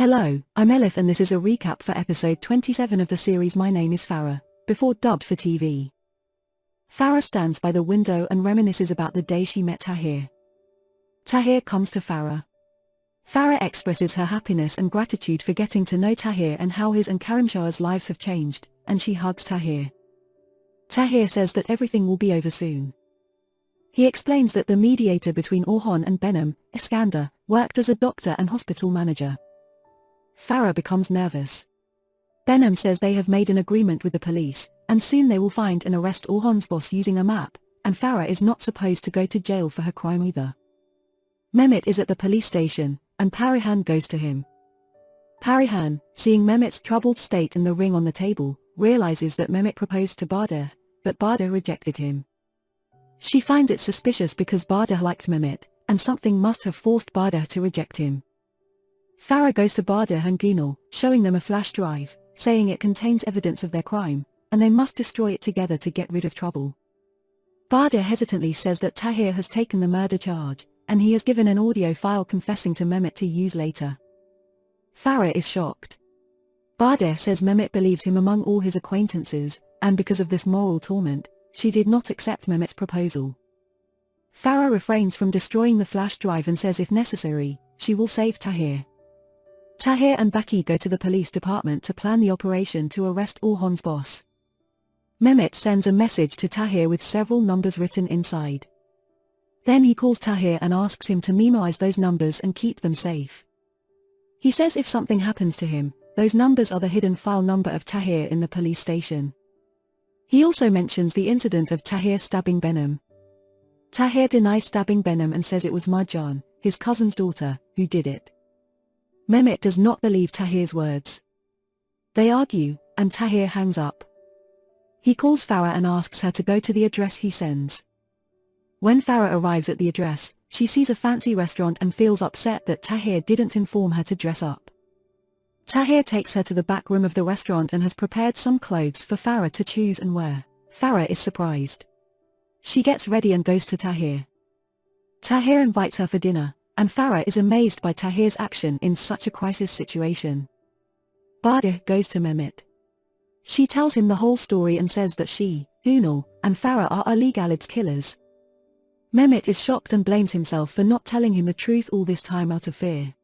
Hello, I'm Elif and this is a recap for episode 27 of the series My Name is Farah, before dubbed for TV. Farah stands by the window and reminisces about the day she met Tahir. Tahir comes to Farah. Farah expresses her happiness and gratitude for getting to know Tahir and how his and Karimshah's lives have changed, and she hugs Tahir. Tahir says that everything will be over soon. He explains that the mediator between Orhan and Bölüm, Iskander, worked as a doctor and hospital manager. Farah becomes nervous. Bölüm says they have made an agreement with the police, and soon they will find and arrest Orhan's boss using a map, and Farah is not supposed to go to jail for her crime either. Mehmet is at the police station, and Parihan goes to him. Parihan, seeing Mehmet's troubled state in the ring on the table, realizes that Mehmet proposed to Bahadur, but Bahadur rejected him. She finds it suspicious because Bahadur liked Mehmet, and something must have forced Bahadur to reject him. Farah goes to Bahadur and Gunal, showing them a flash drive, saying it contains evidence of their crime, and they must destroy it together to get rid of trouble. Bahadur hesitantly says that Tahir has taken the murder charge, and he has given an audio file confessing to Mehmet to use later. Farah is shocked. Bahadur says Mehmet believes him among all his acquaintances, and because of this moral torment, she did not accept Mehmet's proposal. Farah refrains from destroying the flash drive and says if necessary, she will save Tahir. Tahir and Bekir go to the police department to plan the operation to arrest Orhan's boss. Mehmet sends a message to Tahir with several numbers written inside. Then he calls Tahir and asks him to memorize those numbers and keep them safe. He says if something happens to him, those numbers are the hidden file number of Tahir in the police station. He also mentions the incident of Tahir stabbing Bölüm. Tahir denies stabbing Bölüm and says it was Marjan, his cousin's daughter, who did it. Mehmet does not believe Tahir's words. They argue, and Tahir hangs up. He calls Farah and asks her to go to the address he sends. When Farah arrives at the address, she sees a fancy restaurant and feels upset that Tahir didn't inform her to dress up. Tahir takes her to the back room of the restaurant and has prepared some clothes for Farah to choose and wear. Farah is surprised. She gets ready and goes to Tahir. Tahir invites her for dinner, and Farah is amazed by Tahir's action in such a crisis situation. Bahadur goes to Mehmet. She tells him the whole story and says that she, Gunal, and Farah are Ali Khalid's killers. Mehmet is shocked and blames himself for not telling him the truth all this time out of fear.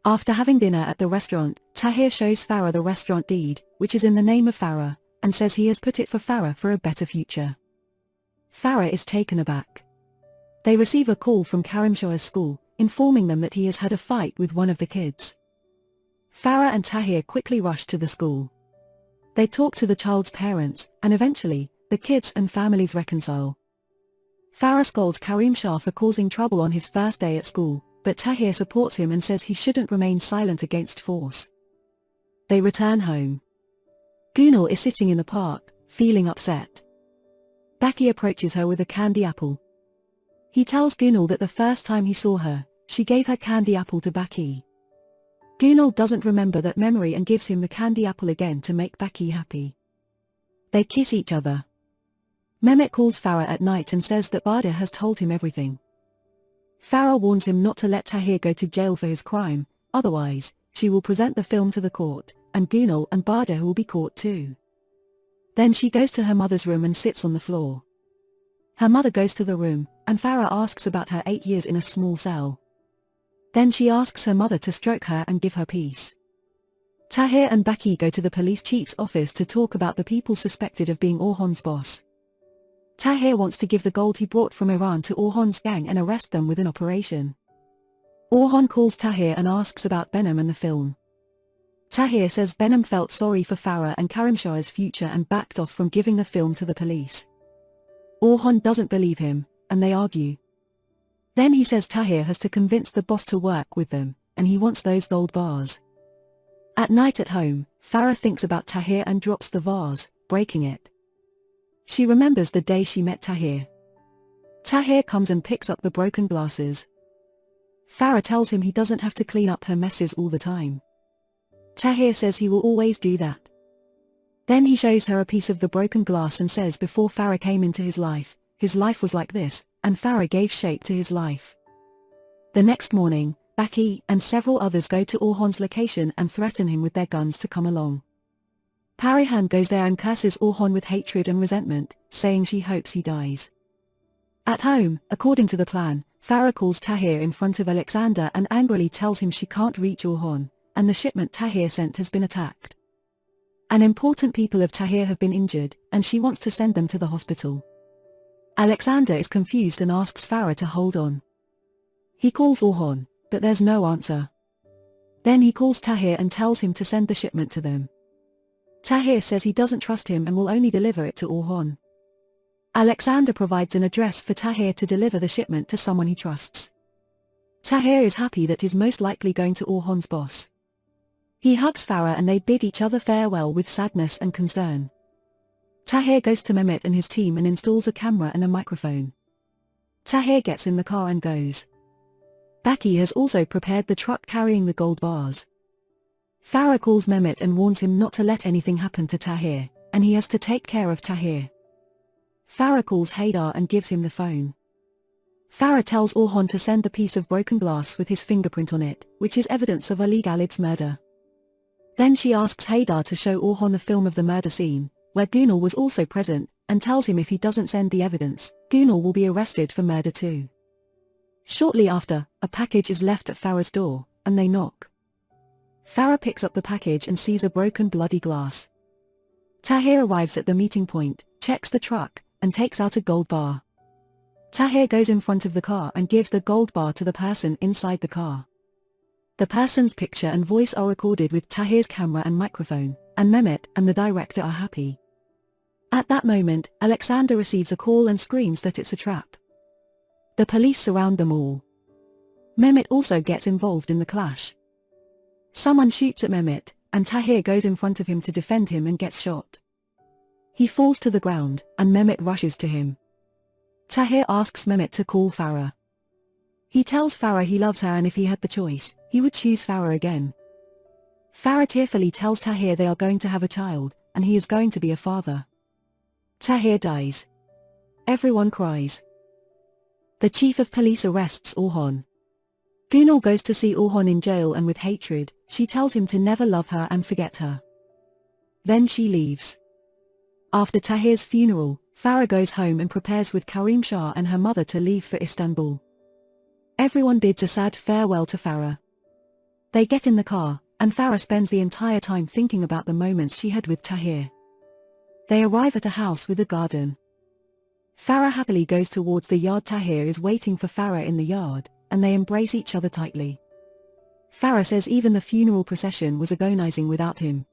After having dinner at the restaurant, Tahir shows Farah the restaurant deed, which is in the name of Farah, and says he has put it for Farah for a better future. Farah is taken aback. They receive a call from Karimshah's school, informing them that he has had a fight with one of the kids. Farah and Tahir quickly rush to the school. They talk to the child's parents, and eventually, the kids and families reconcile. Farah scolds Karimshah for causing trouble on his first day at school, but Tahir supports him and says he shouldn't remain silent against force. They return home. Gunal is sitting in the park, feeling upset. Bekir approaches her with a candy apple. He tells Gunal that the first time he saw her, she gave her candy apple to Bekir. Gunal doesn't remember that memory and gives him the candy apple again to make Bekir happy. They kiss each other. Mehmet calls Farah at night and says that Bahadur has told him everything. Farah warns him not to let Tahir go to jail for his crime, otherwise, she will present the film to the court, and Gunal and Bahadur will be caught too. Then she goes to her mother's room and sits on the floor. Her mother goes to the room, and Farah asks about her 8 years in a small cell. Then she asks her mother to stroke her and give her peace. Tahir and Bekir go to the police chief's office to talk about the people suspected of being Orhan's boss. Tahir wants to give the gold he brought from Iran to Orhan's gang and arrest them with an operation. Orhan calls Tahir and asks about Bölüm and the film. Tahir says Bölüm felt sorry for Farah and Karimshah's future and backed off from giving the film to the police. Orhan doesn't believe him, and they argue. Then he says Tahir has to convince the boss to work with them, and he wants those gold bars. At night at home, Farah thinks about Tahir and drops the vase, breaking it. She remembers the day she met Tahir. Tahir comes and picks up the broken glasses. Farah tells him he doesn't have to clean up her messes all the time. Tahir says he will always do that. Then he shows her a piece of the broken glass and says before Farah came into his life was like this, and Farah gave shape to his life. The next morning, Bekir, and several others go to Orhan's location and threaten him with their guns to come along. Farah goes there and curses Orhan with hatred and resentment, saying she hopes he dies. At home, according to the plan, Farah calls Tahir in front of Alexander and angrily tells him she can't reach Orhan, and the shipment Tahir sent has been attacked. An important people of Tahir have been injured, and she wants to send them to the hospital. Alexander is confused and asks Farah to hold on. He calls Orhan, but there's no answer. Then he calls Tahir and tells him to send the shipment to them. Tahir says he doesn't trust him and will only deliver it to Orhan. Alexander provides an address for Tahir to deliver the shipment to someone he trusts. Tahir is happy that he's most likely going to Orhan's boss. He hugs Farah and they bid each other farewell with sadness and concern. Tahir goes to Mehmet and his team and installs a camera and a microphone. Tahir gets in the car and goes. Bekir has also prepared the truck carrying the gold bars. Farah calls Mehmet and warns him not to let anything happen to Tahir, and he has to take care of Tahir. Farah calls Haydar and gives him the phone. Farah tells Orhan to send the piece of broken glass with his fingerprint on it, which is evidence of Ali Ghalib's murder. Then she asks Haydar to show Orhan the film of the murder scene, where Gunal was also present, and tells him if he doesn't send the evidence, Gunal will be arrested for murder too. Shortly after, a package is left at Farah's door, and they knock. Farah picks up the package and sees a broken bloody glass. Tahir arrives at the meeting point, checks the truck, and takes out a gold bar. Tahir goes in front of the car and gives the gold bar to the person inside the car. The person's picture and voice are recorded with Tahir's camera and microphone, and Mehmet and the director are happy. At that moment, Alexander receives a call and screams that it's a trap. The police surround them all. Mehmet also gets involved in the clash. Someone shoots at Mehmet, and Tahir goes in front of him to defend him and gets shot. He falls to the ground, and Mehmet rushes to him. Tahir asks Mehmet to call Farah. He tells Farah he loves her and if he had the choice, he would choose Farah again. Farah tearfully tells Tahir they are going to have a child, and he is going to be a father. Tahir dies. Everyone cries. The chief of police arrests Orhan. Gunal goes to see Orhan in jail and with hatred, she tells him to never love her and forget her. Then she leaves. After Tahir's funeral, Farah goes home and prepares with Karim Shah and her mother to leave for Istanbul. Everyone bids a sad farewell to Farah. They get in the car, and Farah spends the entire time thinking about the moments she had with Tahir. They arrive at a house with a garden. Farah happily goes towards the yard. Tahir is waiting for Farah in the yard, and they embrace each other tightly. Farah says even the funeral procession was agonizing without him.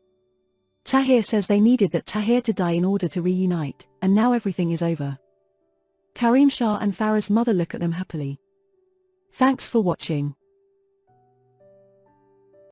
Tahir says they needed that Tahir to die in order to reunite, and now everything is over. Karim Shah and Farah's mother look at them happily. Thanks for watching.